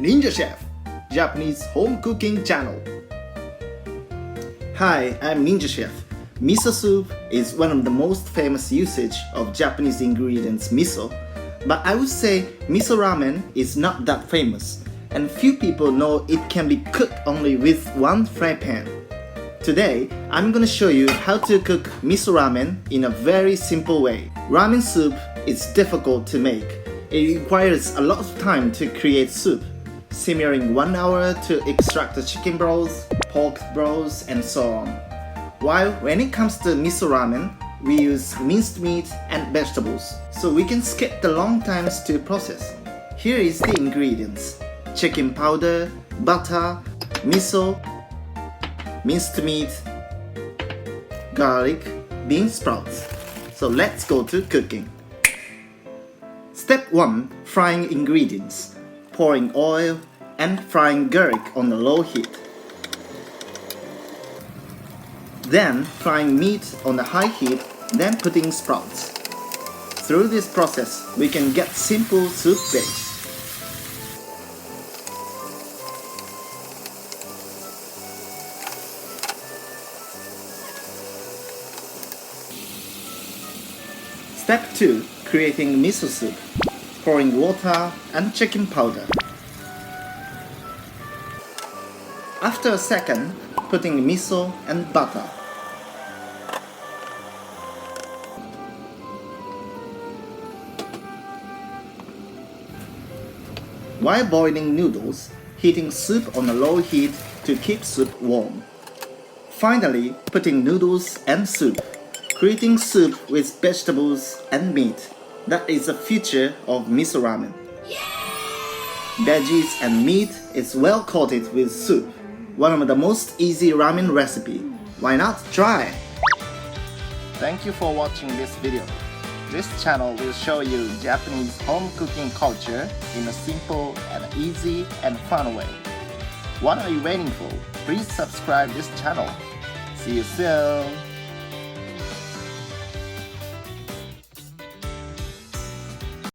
Ninja Chef, Japanese home cooking channel. Hi, I'm Ninja Chef. Miso soup is one of the most famous usage of Japanese ingredients miso, but I would say miso ramen is not that famous, and few people know it can be cooked only with one fry pan. Today, I'm gonna show you how to cook miso ramen in a very simple way. Ramen soup is difficult to make. It requires a lot of time to create soup, simmering 1 hour to extract the chicken broth, pork broth, and so on. While when it comes to miso ramen, we use minced meat and vegetables, so we can skip the long times to process. Here is the ingredients: chicken powder, butter, miso, minced meat, garlic, bean sprouts. So let's go to cooking. Step 1. Frying ingredients. Pouring oil and frying garlic on a low heat. Then frying meat on a high heat, then putting sprouts. Through this process, we can get simple soup base. Step 2. Creating miso soup. Pouring water and chicken powder. After a second, putting miso and butter. While boiling noodles, heating soup on a low heat to keep soup warm. Finally, putting noodles and soup, creating soup with vegetables and meat. That is the future of miso ramen. Veggies and meat is well coated with soup. One of the most easy ramen recipe. Why not try? Thank you for watching this video. This channel will show you Japanese home cooking culture in a simple and easy and fun way. What are you waiting for? Please subscribe this channel. See you soon!